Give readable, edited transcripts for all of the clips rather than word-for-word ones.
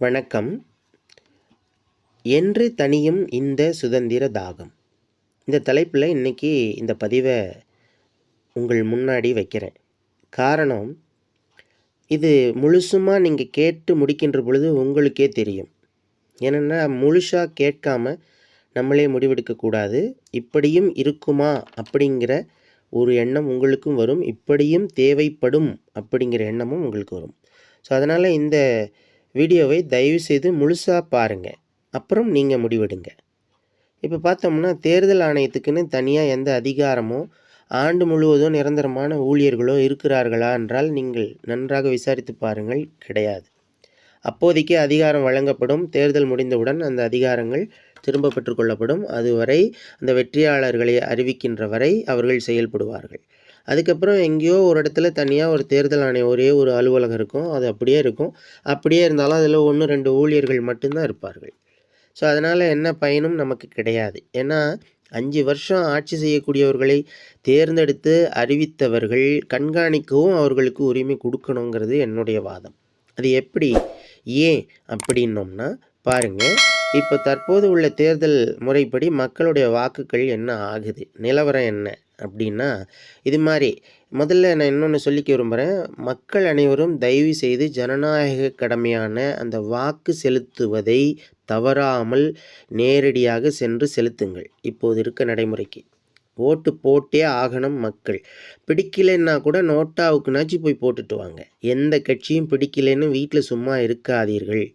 வணக்கம். என்று தணியும் இந்த சுதந்திர தாகம். இந்த தலைப்பில் இன்னைக்கு இந்த பதிவை உங்கள் முன்னாடி வைக்கிறேன். காரணம், இது முழுசுமாக நீங்கள் கேட்டு முடிக்கின்ற பொழுது உங்களுக்கே தெரியும். ஏன்னா முழுசாக கேட்காம நம்மளே முடிவெடுக்கக்கூடாது. இப்படியும் இருக்குமா அப்படிங்கிற ஒரு எண்ணம் உங்களுக்கும் வரும். இப்படியும் தேவைப்படும் அப்படிங்கிற எண்ணமும் உங்களுக்கு வரும். ஸோ அதனால் இந்த வீடியோவை தயவுசெய்து முழுசாக பாருங்கள். அப்புறம் நீங்கள் முடிவெடுங்க. இப்போ பார்த்தோம்னா தேர்தல் ஆணையத்துக்குன்னு தனியாக எந்த அதிகாரமோ ஆண்டு முழுவதும் நிரந்தரமான ஊழியர்களோ இருக்கிறார்களா என்றால் நீங்கள் நன்றாக விசாரித்து பாருங்கள், கிடையாது. அப்போதைக்கு அதிகாரம் வழங்கப்படும். தேர்தல் முடிந்தவுடன் அந்த அதிகாரங்கள் திரும்ப பெற்றுக்கொள்ளப்படும். அதுவரை அந்த வெற்றியாளர்களை அறிவிக்கின்ற வரை அவர்கள் செயல்படுவார்கள். அதுக்கப்புறம் எங்கேயோ ஒரு இடத்துல தனியாக ஒரு தேர்தல் ஆணையம் ஒரே ஒரு அலுவலகம் இருக்கும். அது அப்படியே இருக்கும். அப்படியே இருந்தாலும் அதில் 1-2 ஊழியர்கள் மட்டும்தான் இருப்பார்கள். ஸோ அதனால் என்ன பயனும் நமக்கு கிடையாது. ஏன்னா 5 வருஷம் ஆட்சி செய்யக்கூடியவர்களை தேர்ந்தெடுத்து அறிவித்தவர்கள் கண்காணிக்கவும் அவர்களுக்கு உரிமை கொடுக்கணுங்கிறது என்னுடைய வாதம். அது எப்படி, ஏன் அப்படின்னோம்னா பாருங்கள், இப்போ தற்போது உள்ள தேர்தல் முறைப்படி மக்களுடைய வாக்குகள் என்ன ஆகுது, நிலவரம் என்ன அப்படின்னா, இது மாதிரி முதல்ல நான் இன்னொன்று சொல்லிக்க விரும்புகிறேன். மக்கள் அனைவரும் தயவு செய்து ஜனநாயக கடமையான அந்த வாக்கு செலுத்துவதை தவறாமல் நேரடியாக சென்று செலுத்துங்கள். இப்போது இருக்க நடைமுறைக்கு ஓட்டு போட்டே ஆகணும். மக்கள் பிடிக்கலைன்னா கூட நோட்டாவுக்குனாச்சும் போய் போட்டுட்டு வாங்க. எந்த கட்சியும் பிடிக்கலைன்னு வீட்டில் சும்மா இருக்காதீர்கள்.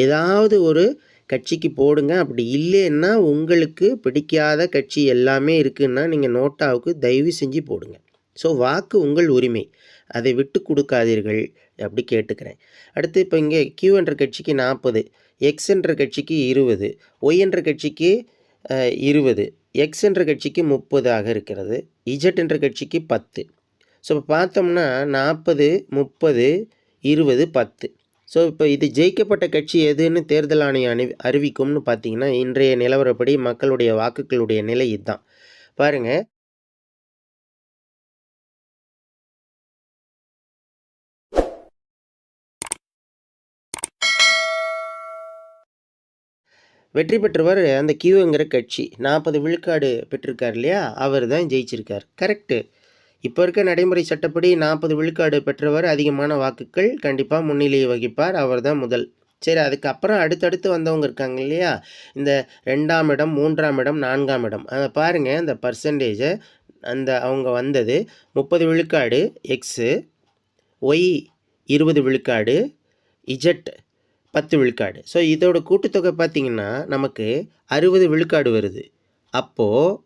ஏதாவது ஒரு கட்சிக்கு போடுங்க. அப்படி இல்லைன்னா உங்களுக்கு பிடிக்காத கட்சி எல்லாமே இருக்குன்னா நீங்கள் நோட்டாவுக்கு தயவு செஞ்சு போடுங்க. ஸோ வாக்கு உங்கள் உரிமை, அதை விட்டு கொடுக்காதீர்கள் அப்படி கேட்டுக்கிறேன். அடுத்து இப்போ இங்கே கியூ என்ற கட்சிக்கு 40, எக்ஸ் என்ற கட்சிக்கு 20, ஒய் என்ற கட்சிக்கு 20, எக்ஸ் என்ற கட்சிக்கு 30 இருக்கிறது, இஜட் என்ற கட்சிக்கு 10. ஸோ இப்போ பார்த்தோம்னா 40, 30, 20, 10. ஸோ இப்போ இது ஜெயிக்கப்பட்ட கட்சி எதுன்னு தேர்தல் ஆணையம் அறிவிக்கும்னு பார்த்தீங்கன்னா இன்றைய நிலவரப்படி மக்களுடைய வாக்குகளுடைய நிலை இதுதான். பாருங்கள், வெற்றி பெற்றவர் அந்த கியூங்கிற கட்சி 40 விழுக்காடு பெற்றிருக்கார் இல்லையா, அவர் தான் ஜெயிச்சிருக்கார். கரெக்டு. இப்போ இருக்க நடைமுறை சட்டப்படி 40 விழுக்காடு பெற்றவர் அதிகமான வாக்குகள் கண்டிப்பாக முன்னிலையை வகிப்பார். அவர் தான் முதல். சரி, அதுக்கப்புறம் அடுத்தடுத்து வந்தவங்க இருக்காங்க இல்லையா, இந்த 2ஆம் இடம், 3ஆம் இடம், 4ஆம் இடம். அதை பாருங்கள், அந்த பர்சன்டேஜை அந்த அவங்க வந்தது 30 விழுக்காடு எக்ஸு, ஒய் 20 விழுக்காடு, இஜட் 10 விழுக்காடு. ஸோ இதோட கூட்டுத்தொகை பார்த்திங்கன்னா நமக்கு 60 விழுக்காடு வருது. அப்போது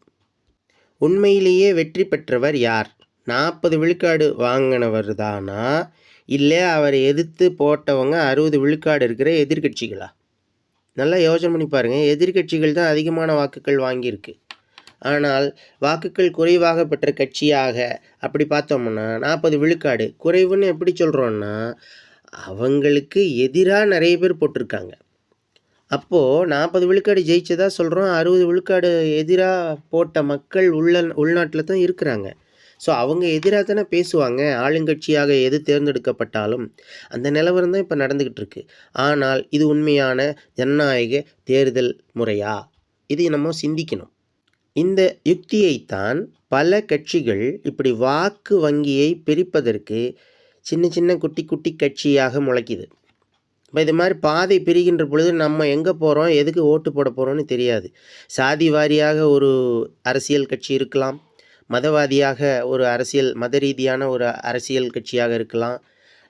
உண்மையிலேயே வெற்றி பெற்றவர் யார்? 40 விழுக்காடு வாங்கினவர் தானா, இல்லை அவரை எதிர்த்து போட்டவங்க 60 விழுக்காடு இருக்கிற எதிர்கட்சிகளா? நல்லா யோசனை பண்ணி பாருங்கள். எதிர்கட்சிகள் தான் அதிகமான வாக்குகள் வாங்கியிருக்கு. ஆனால் வாக்குகள் குறைவாக பெற்ற கட்சியாக அப்படி பார்த்தோம்னா 40 விழுக்காடு குறைவுன்னு எப்படி சொல்கிறோன்னா, அவங்களுக்கு எதிராக நிறைய பேர் போட்டிருக்காங்க. அப்போது 40 விழுக்காடு ஜெயிச்சதாக சொல்கிறோம். 60 விழுக்காடு எதிராக போட்ட மக்கள் உள்நாட்டில் தான் இருக்கிறாங்க. ஸோ அவங்க எதிராக தானே பேசுவாங்க. ஆளுங்கட்சியாக எது தேர்ந்தெடுக்கப்பட்டாலும் அந்த நிலவரம் தான் இப்போ நடந்துக்கிட்டு இருக்கு. ஆனால் இது உண்மையான ஜனநாயக தேர்தல் முறையா? இது நம்ம சிந்திக்கணும். இந்த யுக்தியைத்தான் பல கட்சிகள் இப்படி வாக்கு வங்கியை பிரிப்பதற்கு சின்ன சின்ன குட்டி குட்டி கட்சியாக முளைக்குது. இப்போ இது மாதிரி பாதை பிரிகின்ற பொழுது நம்ம எங்கே போகிறோம், எதுக்கு ஓட்டு போட போகிறோன்னு தெரியாது. சாதி வாரியாக ஒரு அரசியல் கட்சி இருக்கலாம், மதவாதியாக ஒரு அரசியல், மத ரீதியான ஒரு அரசியல் கட்சியாக இருக்கலாம்,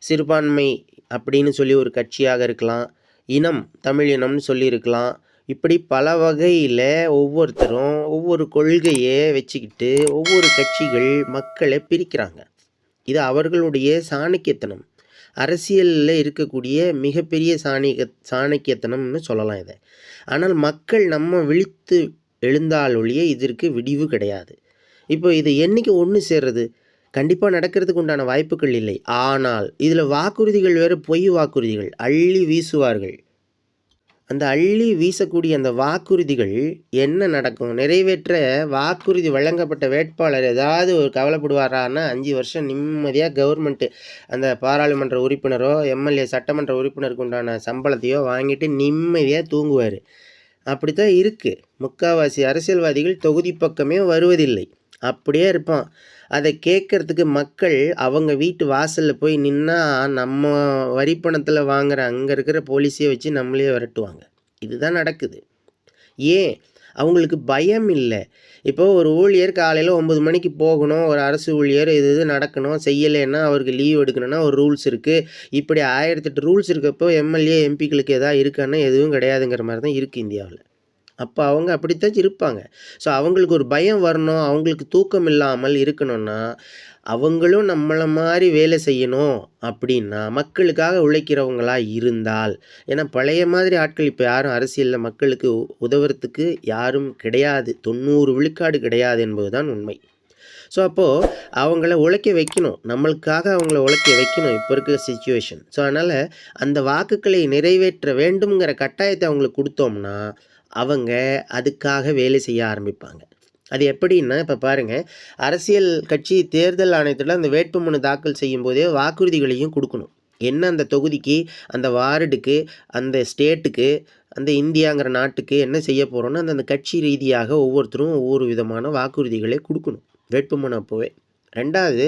சிறுபான்மை அப்படின்னு சொல்லி ஒரு கட்சியாக இருக்கலாம், இனம் தமிழ் இனம்னு சொல்லியிருக்கலாம். இப்படி பல வகையில் ஒவ்வொருத்தரும் ஒவ்வொரு கொள்கையை வச்சுக்கிட்டு ஒவ்வொரு கட்சிகள் மக்களை பிரிக்கிறாங்க. இது அவர்களுடைய சாணக்கியத்தனம், அரசியலில் இருக்கக்கூடிய மிகப்பெரிய சாணக்கியத்தனம்னு சொல்லலாம் இதை. ஆனால் மக்கள் நம்ம விழித்து எழுந்தாலொழிய இதற்கு விடிவு கிடையாது. இப்போ இது என்றைக்கு ஒன்று சேர்றது? கண்டிப்பாக நடக்கிறதுக்கு உண்டான வாய்ப்புகள் இல்லை. ஆனால் இதில் வாக்குறுதிகள் வேறு பொய் வாக்குறுதிகள் அள்ளி வீசுவார்கள். அந்த அள்ளி வீசக்கூடிய அந்த வாக்குறுதிகள் என்ன நடக்கும்? நிறைவேற்ற வாக்குறுதி வழங்கப்பட்ட வேட்பாளர் ஏதாவது ஒரு கவலைப்படுவாரான்னா 5 வருஷம் நிம்மதியாக கவர்மெண்ட்டு அந்த பாராளுமன்ற உறுப்பினரோ, எம்எல்ஏ சட்டமன்ற உறுப்பினருக்கு உண்டான சம்பளத்தையோ வாங்கிட்டு நிம்மதியாக தூங்குவார். அப்படித்தான் இருக்குது. முக்கால்வாசி அரசியல்வாதிகள் தொகுதி பக்கமே வருவதில்லை. அப்படியே இருப்பான். அதை கேட்கறதுக்கு மக்கள் அவங்க வீட்டு வாசலில் போய் நின்னா நம்ம வரி பணத்தில் வாங்குற அங்கே இருக்கிற போலீஸையே வச்சு நம்மளே விரட்டுவாங்க. இதுதான் நடக்குது. ஏன்? அவங்களுக்கு பயம் இல்லை. இப்போ ஒரு ஊழியர் காலையில் 9 மணிக்கு போகணும், ஒரு அரசு ஊழியர் இது நடக்கணும், செய்யலைன்னா அவருக்கு லீவ் எடுக்கணும்னா ஒரு ரூல்ஸ் இருக்குது. இப்படி 1008 ரூல்ஸ் இருக்கப்போ எம்எல்ஏ எம்பிக்களுக்கு எதாவது இருக்கான்னா எதுவும் கிடையாதுங்கிற மாதிரி தான் இருக்குது இந்தியாவில். அப்போ அவங்க அப்படித்தான் இருப்பாங்க. ஸோ அவங்களுக்கு ஒரு பயம் வரணும், அவங்களுக்கு தூக்கம் இல்லாமல் இருக்கணும்னா அவங்களும் நம்மளை மாதிரி வேலை செய்யணும் அப்படின்னா மக்களுக்காக உழைக்கிறவங்களா இருந்தால், ஏன்னா பழைய மாதிரி ஆட்கள் இப்போ யாரும் அரசியலில் மக்களுக்கு உதவுறதுக்கு யாரும் கிடையாது. 90 விழுக்காடு கிடையாது என்பது தான் உண்மை. ஸோ அப்போது அவங்கள உழைக்க வைக்கணும், நம்மளுக்காக அவங்கள உழைக்க வைக்கணும் இப்போ இருக்கிற சிச்சுவேஷன். ஸோ அதனால் அந்த வாக்குகளை நிறைவேற்ற வேண்டுங்கிற கட்டாயத்தை அவங்களுக்கு கொடுத்தோம்னா அவங்க அதுக்காக வேலை செய்ய ஆரம்பிப்பாங்க. அது எப்படின்னா, இப்போ பாருங்கள், அரசியல் கட்சி தேர்தல் ஆணையத்தில் அந்த வேட்புமனு தாக்கல் செய்யும்போதே வாக்குறுதிகளையும் கொடுக்கணும். என்ன அந்த தொகுதிக்கு, அந்த வார்டுக்கு, அந்த ஸ்டேட்டுக்கு, அந்த இந்தியாங்கிற நாட்டுக்கு என்ன செய்ய போகிறோன்னு அந்த கட்சி ரீதியாக ஒவ்வொருத்தரும் ஒவ்வொரு விதமான வாக்குறுதிகளை கொடுக்கணும் வேட்புமனு அப்போவே. 2வது,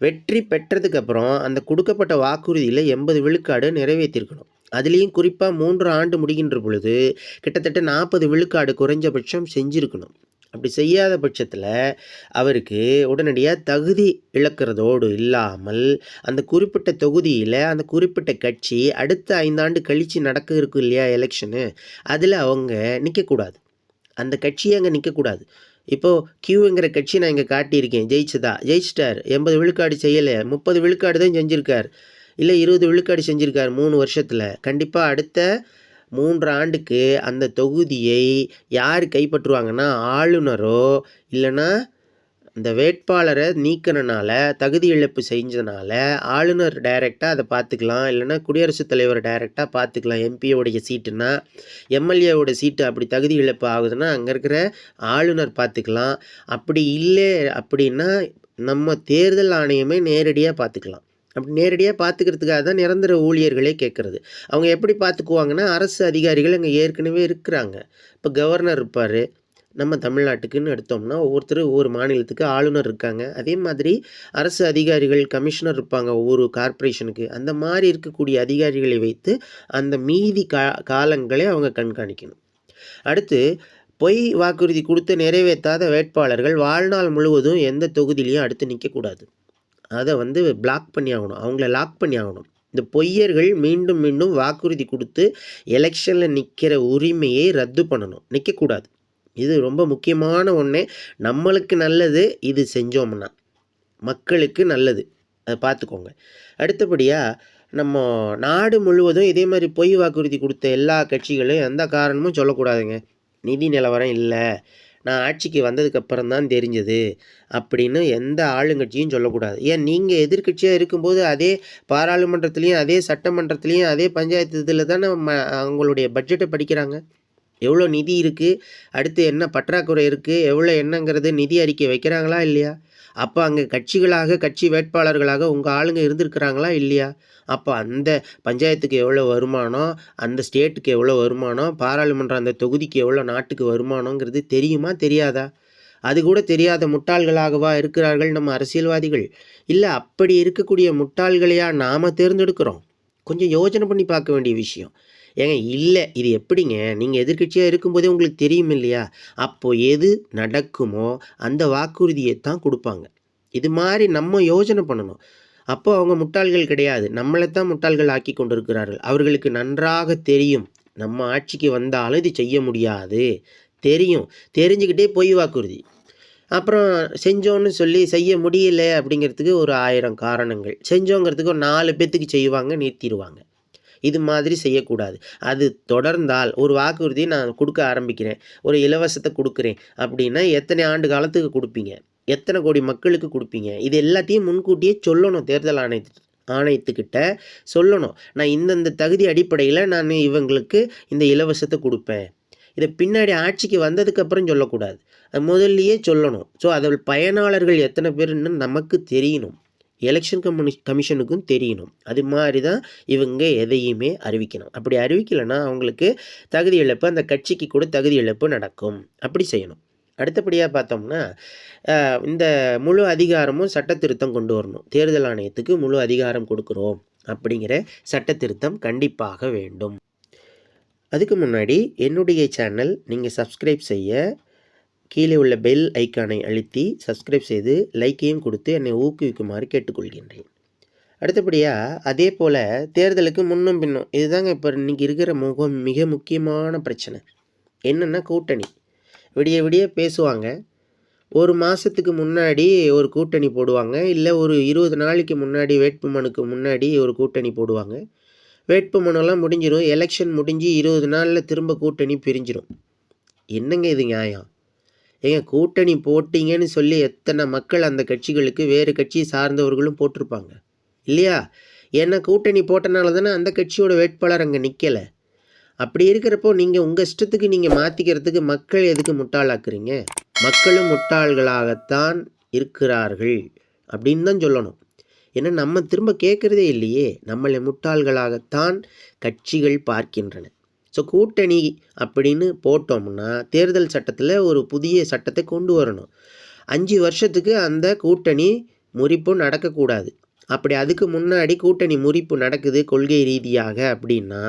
வெற்றி பெற்றதுக்கப்புறம் அந்த கொடுக்கப்பட்ட வாக்குறுதியில் 80 விழுக்காடு நிறைவேற்றிருக்கணும். அதுலேயும் குறிப்பாக 3 ஆண்டு முடிகின்ற பொழுது கிட்டத்தட்ட 40 விழுக்காடு குறைஞ்சபட்சம் செஞ்சுருக்கணும். அப்படி செய்யாத பட்சத்தில் அவருக்கு உடனடியாக தகுதி இழக்கிறதோடு இல்லாமல் அந்த குறிப்பிட்ட தொகுதியில் அந்த குறிப்பிட்ட கட்சி அடுத்த 5 ஆண்டு கழித்து நடக்க இருக்கும் இல்லையா எலெக்ஷனு, அதில் அவங்க நிற்கக்கூடாது. அந்த கட்சியை அங்கே நிற்கக்கூடாது. இப்போது கியூங்கிற கட்சி நான் இங்கே காட்டியிருக்கேன், ஜெயிச்சிட்டார். 80 விழுக்காடு செய்யலை, 30 விழுக்காடு தான் செஞ்சுருக்கார், இல்லை 20 விழுக்காடு செஞ்சுருக்கார் 3 வருஷத்தில். கண்டிப்பாக அடுத்த 3 ஆண்டுக்கு அந்த தொகுதியை யார் கைப்பற்றுவாங்கன்னா ஆளுநரோ இல்லைன்னா இந்த வேட்பாளரை நீக்கினால தகுதி இழப்பு செஞ்சதுனால ஆளுநர் டைரெக்டாக அதை பார்த்துக்கலாம், இல்லைன்னா குடியரசுத் தலைவர் டைரெக்டாக பார்த்துக்கலாம். எம்பியோடைய சீட்டுன்னா, எம்எல்ஏவோட சீட்டு அப்படி தகுதி இழப்பு ஆகுதுன்னா அங்கே இருக்கிற ஆளுநர் பார்த்துக்கலாம். அப்படி இல்லை அப்படின்னா நம்ம தேர்தல் ஆணையமே நேரடியாக பார்த்துக்கலாம். அப்படி நேரடியாக பார்த்துக்கிறதுக்காக தான் நிரந்தர ஊழியர்களே கேட்குறது. அவங்க எப்படி பார்த்துக்குவாங்கன்னா, அரசு அதிகாரிகள் அங்கே ஏற்கனவே இருக்கிறாங்க. இப்போ கவர்னர் இருப்பார், நம்ம தமிழ்நாட்டுக்குன்னு எடுத்தோம்னா ஒவ்வொருத்தர் ஒவ்வொரு மாநிலத்துக்கு ஆளுநர் இருக்காங்க. அதே மாதிரி அரசு அதிகாரிகள், கமிஷனர் இருப்பாங்க ஒவ்வொரு கார்ப்பரேஷனுக்கு. அந்த மாதிரி இருக்கக்கூடிய அதிகாரிகளை வைத்து அந்த மீதி காலங்களை அவங்க கண்காணிக்கணும். அடுத்து, பொய் வாக்குறுதி கொடுத்து நிறைவேற்றாத வேட்பாளர்கள் வாழ்நாள் முழுவதும் எந்த தொகுதியிலையும் அடுத்து நிற்கக்கூடாது. அதை பிளாக் பண்ணி ஆகணும், அவங்கள லாக் பண்ணி ஆகணும். இந்த பொய்யர்கள் மீண்டும் மீண்டும் வாக்குறுதி கொடுத்து எலெக்ஷனில் நிற்கிற உரிமையை ரத்து பண்ணணும், நிற்கக்கூடாது. இது ரொம்ப முக்கியமான ஒன்று. நம்மளுக்கு நல்லது இது செஞ்சோம்னா, மக்களுக்கு நல்லது, அதை பார்த்துக்கோங்க. அடுத்தபடியாக நம்ம நாடு முழுவதும் இதே மாதிரி பொய் வாக்குறுதி கொடுத்த எல்லா கட்சிகளும் எந்த காரணமும் சொல்லக்கூடாதுங்க. நிதி நிலவரம் இல்லை, நான் ஆட்சிக்கு வந்ததுக்கப்புறம் தான் தெரிஞ்சது அப்படின்னு எந்த ஆளுங்கட்சியும் சொல்லக்கூடாது. ஏன், நீங்கள் எதிர்கட்சியாக இருக்கும்போது அதே பாராளுமன்றத்துலேயும் அதே சட்டமன்றத்துலேயும் அதே பஞ்சாயத்து இதில் தானே அவங்களுடைய பட்ஜெட்டை படிக்கிறாங்க. எவ்வளோ நிதி இருக்குது, அடுத்து என்ன பற்றாக்குறை இருக்குது, எவ்வளோ என்னங்கிறது நிதி அறிக்கை வைக்கிறாங்களா இல்லையா? அப்போ அங்கே கட்சிகளாக, கட்சி வேட்பாளர்களாக உங்கள் ஆளுங்க இருந்திருக்கிறாங்களா இல்லையா? அப்போ அந்த பஞ்சாயத்துக்கு எவ்வளோ வருமானம், அந்த ஸ்டேட்டுக்கு எவ்வளோ வருமானம், பாராளுமன்றம் அந்த தொகுதிக்கு எவ்வளோ நாட்டுக்கு வருமானங்கிறது தெரியுமா தெரியாதா? அது கூட தெரியாத முட்டாள்களாகவா இருக்கிறார்கள் நம்ம அரசியல்வாதிகள்? இல்லை, அப்படி இருக்கக்கூடிய முட்டாள்களையா நாம் தேர்ந்தெடுக்கிறோம்? கொஞ்சம் யோசனை பண்ணி பார்க்க வேண்டிய விஷயம். ஏங்க, இல்லை, இது எப்படிங்க, நீங்கள் எதிர்கட்சியாக இருக்கும்போதே உங்களுக்கு தெரியும் இல்லையா? அப்போது எது நடக்குமோ அந்த வாக்குறுதியை தான் கொடுப்பாங்க. இது மாதிரி நம்ம யோசனை பண்ணணும். அப்போ அவங்க முட்டாள்கள் கிடையாது, நம்மளை தான் முட்டாள்கள் ஆக்கி கொண்டிருக்கிறார்கள். அவர்களுக்கு நன்றாக தெரியும் நம்ம ஆட்சிக்கு வந்தாலும் இது செய்ய முடியாது, தெரியும். தெரிஞ்சுக்கிட்டே பொய் வாக்குறுதி, அப்புறம் செஞ்சோன்னு சொல்லி செய்ய முடியல அப்படிங்கிறதுக்கு ஒரு 1000 காரணங்கள், செஞ்சோங்கிறதுக்கு ஒரு 4 பேர்த்துக்கு செய்வாங்க, நிறுத்திடுவாங்க. இது மாதிரி செய்யக்கூடாது. அது தொடர்ந்தால் ஒரு வாக்குறுதி நான் கொடுக்க ஆரம்பிக்கிறேன், ஒரு இலவசத்தை கொடுக்குறேன் அப்படின்னா எத்தனை ஆண்டு காலத்துக்கு கொடுப்பீங்க, எத்தனை கோடி மக்களுக்கு கொடுப்பீங்க, இது எல்லாத்தையும் முன்கூட்டியே சொல்லணும் தேர்தல் ஆணையத்துக்கிட்ட சொல்லணும். நான் இந்தந்த தகுதி அடிப்படையில் நான் இவங்களுக்கு இந்த இலவசத்தை கொடுப்பேன். இதை பின்னாடி ஆட்சிக்கு வந்ததுக்கப்புறம் சொல்லக்கூடாது. அது முதல்லையே சொல்லணும். ஸோ அதில் பயனாளர்கள் எத்தனை பேருன்னு நமக்கு தெரியணும். எலெக்ஷன் கமிஷனுக்கும் தெரியணும். அது மாதிரி தான் இவங்க எதையுமே அறிவிக்கணும். அப்படி அறிவிக்கலைன்னா அவங்களுக்கு தகுதி இழப்பு, அந்த கட்சிக்கு கூட தகுதி இழப்பு நடக்கும். அப்படி செய்யணும். அடுத்தபடியாக பார்த்தோம்னா இந்த முழு அதிகாரமும் சட்ட திருத்தம் கொண்டு வரணும். தேர்தல் ஆணையத்துக்கு முழு அதிகாரம் கொடுக்குறோம் அப்படிங்கிற சட்ட திருத்தம் கண்டிப்பாக வேண்டும். அதுக்கு முன்னாடி என்னுடைய சேனல் நீங்கள் சப்ஸ்கிரைப் செய்ய கீழே உள்ள பெல் ஐக்கானை அழுத்தி சப்ஸ்கிரைப் செய்து லைக்கையும் கொடுத்து என்னை ஊக்குவிக்குமாறு கேட்டுக்கொள்கின்றேன். அடுத்தபடியாக அதே போல் தேர்தலுக்கு முன்னும் பின்னும் இதுதாங்க இப்போ இன்றைக்கி இருக்கிற மிக முக்கியமான பிரச்சனை. என்னென்னா கூட்டணி. விடிய விடிய பேசுவாங்க. ஒரு மாதத்துக்கு முன்னாடி ஒரு கூட்டணி போடுவாங்க. இல்லை ஒரு 20 நாளைக்கு முன்னாடி வேட்புமனுக்கு முன்னாடி ஒரு கூட்டணி போடுவாங்க. வேட்புமனுலாம் முடிஞ்சிடும். எலெக்ஷன் முடிஞ்சு 20 நாளில் திரும்ப கூட்டணி பிரிஞ்சிடும். என்னங்க இது நியாயம்? ஏங்க கூட்டணி போட்டிங்கன்னு சொல்லி எத்தனை மக்கள் அந்த கட்சிகளுக்கு வேறு கட்சியை சார்ந்தவர்களும் போட்டிருப்பாங்க இல்லையா? ஏன்னா கூட்டணி போட்டனால தானே அந்த கட்சியோட வேட்பாளர் அங்கே நிற்கலை. அப்படி இருக்கிறப்போ நீங்கள் உங்கள் இஷ்டத்துக்கு நீங்கள் மாற்றிக்கிறதுக்கு மக்கள் எதுக்கு முட்டாளாக்குறீங்க? மக்களும் முட்டாள்களாகத்தான் இருக்கிறார்கள் அப்படின்னு தான் சொல்லணும். ஏன்னா நம்ம திரும்ப கேட்குறதே இல்லையே. நம்மளை முட்டாள்களாகத்தான் கட்சிகள் பார்க்கின்றன. ஸோ கூட்டணி அப்படின்னு போட்டோம்னா தேர்தல் சட்டத்தில் ஒரு புதிய சட்டத்தை கொண்டு வரணும். 5 வருஷத்துக்கு அந்த கூட்டணி முறிப்பு நடக்கக்கூடாது. அப்படி அதுக்கு முன்னாடி கூட்டணி முறிப்பு நடக்குது கொள்கை ரீதியாக அப்படின்னா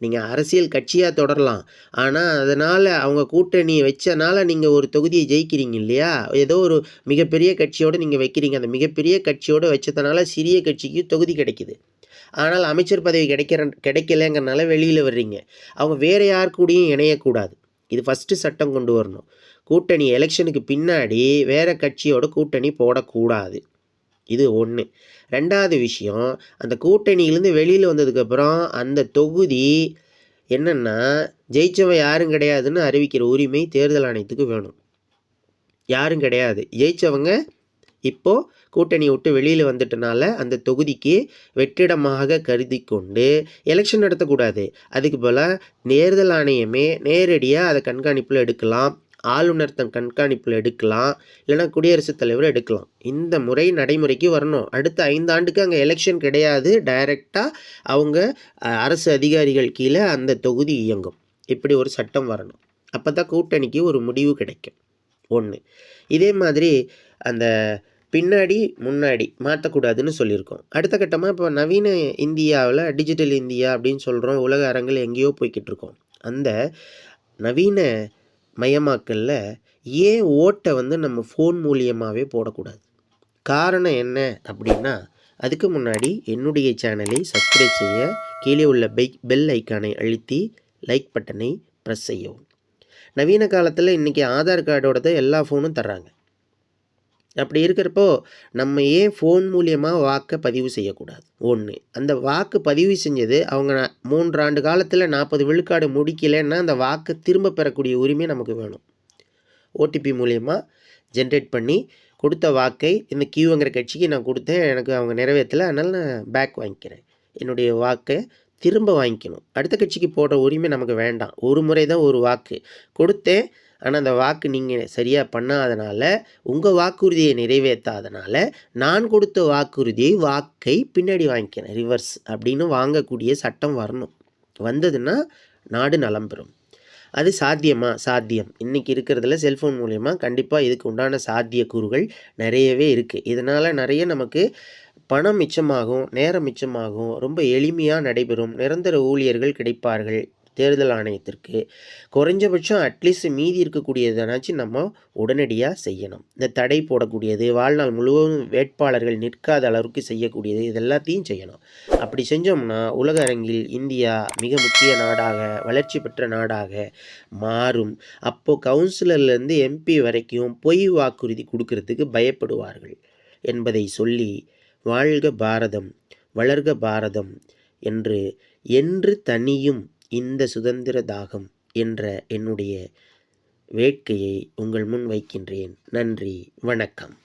நீங்கள் அரசியல் கட்சியாக தொடரலாம். ஆனால் அதனால் அவங்க கூட்டணி வச்சனால நீங்கள் ஒரு தொகுதியை ஜெயிக்கிறீங்க இல்லையா? ஏதோ ஒரு மிகப்பெரிய கட்சியோடு நீங்கள் வைக்கிறீங்க. அந்த மிகப்பெரிய கட்சியோடு வச்சதுனால சிறிய கட்சிக்கு தொகுதி கிடைக்குது. ஆனால் அமைச்சர் பதவி கிடைக்கலைங்கிறனால வெளியில் வர்றீங்க. அவங்க வேறு யார் கூடயும் இணையக்கூடாது. இது ஃபஸ்ட்டு சட்டம் கொண்டு வரணும். கூட்டணி எலெக்ஷனுக்கு பின்னாடி வேறு கட்சியோட கூட்டணி போடக்கூடாது. இது ஒன்று. 2வது விஷயம், அந்த கூட்டணியிலேருந்து வெளியில் வந்ததுக்கப்புறம் அந்த தொகுதி என்னென்னா ஜெயிச்சவன் யாரும் கிடையாதுன்னு அறிவிக்கிற உரிமை தேர்தல் ஆணையத்துக்கு வேணும். யாரும் கிடையாது, ஜெயித்தவங்க இப்போது கூட்டணி விட்டு வெளியில் வந்துட்டனால அந்த தொகுதிக்கு வெற்றிடமாக கருதி கொண்டு எலெக்ஷன் நடத்தக்கூடாது. அதுக்கு போல் தேர்தல் ஆணையமே நேரடியாக அதை கண்காணிப்பில் எடுக்கலாம். ஆளுநர் தன் கண்காணிப்பில் எடுக்கலாம். இல்லைனா குடியரசுத் தலைவர் எடுக்கலாம். இந்த முறை நடைமுறைக்கு வரணும். அடுத்த 5 ஆண்டுக்கு அங்கே எலெக்ஷன் கிடையாது. டைரெக்டாக அவங்க அரசு அதிகாரிகள் கீழே அந்த தொகுதி இயங்கும். இப்படி ஒரு சட்டம் வரணும். அப்போ தான் கூட்டணிக்கு ஒரு முடிவு கிடைக்கும். ஒன்று. இதே மாதிரி அந்த பின்னாடி முன்னாடி மாற்றக்கூடாதுன்னு சொல்லியிருக்கோம். அடுத்த கட்டமாக இப்போ நவீன இந்தியாவில் டிஜிட்டல் இந்தியா அப்படின்னு சொல்கிறோம். உலக அரங்கில் எங்கேயோ போய்கிட்டு இருக்கோம். அந்த நவீன மயமாக்கலில் ஏன் ஓட்டை நம்ம ஃபோன் மூலியமாகவே போடக்கூடாது? காரணம் என்ன அப்படின்னா, அதுக்கு முன்னாடி என்னுடைய சேனலை சப்ஸ்கிரைப் செய்ய கீழே உள்ள பெல் ஐக்கானை அழுத்தி லைக் பட்டனை ப்ரெஸ் செய்யவும். நவீன காலத்தில் இன்றைக்கி ஆதார் கார்டோட எல்லா ஃபோனும் தர்றாங்க. அப்படி இருக்கிறப்போ நம்ம ஏன் ஃபோன் மூலியமாக வாக்கை பதிவு செய்யக்கூடாது? ஒன்று. அந்த வாக்கு பதிவு செஞ்சது அவங்க 3 ஆண்டு காலத்தில் 40 விழுக்காடு முடிக்கலைன்னா அந்த வாக்கை திரும்ப பெறக்கூடிய உரிமை நமக்கு வேணும். ஓடிபி மூலியமாக ஜென்ரேட் பண்ணி கொடுத்த வாக்கை இந்த கியூங்கிற கட்சிக்கு நான் கொடுத்தேன், எனக்கு அவங்க நிறைவேற்றலை, அதனால் நான் பேக் வாங்கிக்கிறேன். என்னுடைய வாக்கை திரும்ப வாங்கிக்கணும். அடுத்த கட்சிக்கு போடுற உரிமை நமக்கு வேண்டாம். ஒரு முறை தான் ஒரு வாக்கு கொடுத்தேன், ஆனால் அந்த வாக்கு நீங்கள் சரியாக பண்ணாதனால, உங்கள் வாக்குறுதியை நிறைவேற்றாதனால நான் கொடுத்த வாக்கை பின்னாடி வாங்கிக்கிறேன், ரிவர்ஸ் அப்படின்னு வாங்கக்கூடிய சட்டம் வரணும். வந்ததுன்னா நாடு நலம் பெறும். அது சாத்தியமா? சாத்தியம். இன்றைக்கி இருக்கிறதுல செல்ஃபோன் மூலயமா கண்டிப்பாக இதுக்கு உண்டான சாத்தியக்கூறுகள் நிறையவே இருக்குது. இதனால் நிறைய நமக்கு பணம் மிச்சமாகும், நேரம் மிச்சமாகும், ரொம்ப எளிமையாக நடைபெறும். நிரந்தர ஊழியர்கள் கிடைப்பார்கள் தேர்தல் ஆணையத்திற்கு. குறைஞ்சபட்சம் அட்லீஸ்ட் மீதி இருக்கக்கூடியதனாச்சும் நம்ம உடனடியாக செய்யணும். இந்த தடை போடக்கூடியது, வாழ்நாள் முழுவதும் வேட்பாளர்கள் நிற்காத அளவுக்கு செய்யக்கூடியது, இது எல்லாத்தையும் செய்யணும். அப்படி செஞ்சோம்னா உலக அரங்கில் இந்தியா மிக முக்கிய நாடாக, வளர்ச்சி பெற்ற நாடாக மாறும். அப்போது கவுன்சிலர்லேருந்து எம்பி வரைக்கும் பொய் வாக்குறுதி கொடுக்கறதுக்கு பயப்படுவார்கள் என்பதை சொல்லி, வாழ்க பாரதம், வளர்க பாரதம் என்று தனியும் இந்த சுதந்திர தாகம் என்ற என்னுடைய வேட்கையை உங்கள் முன் வைக்கின்றேன். நன்றி, வணக்கம்.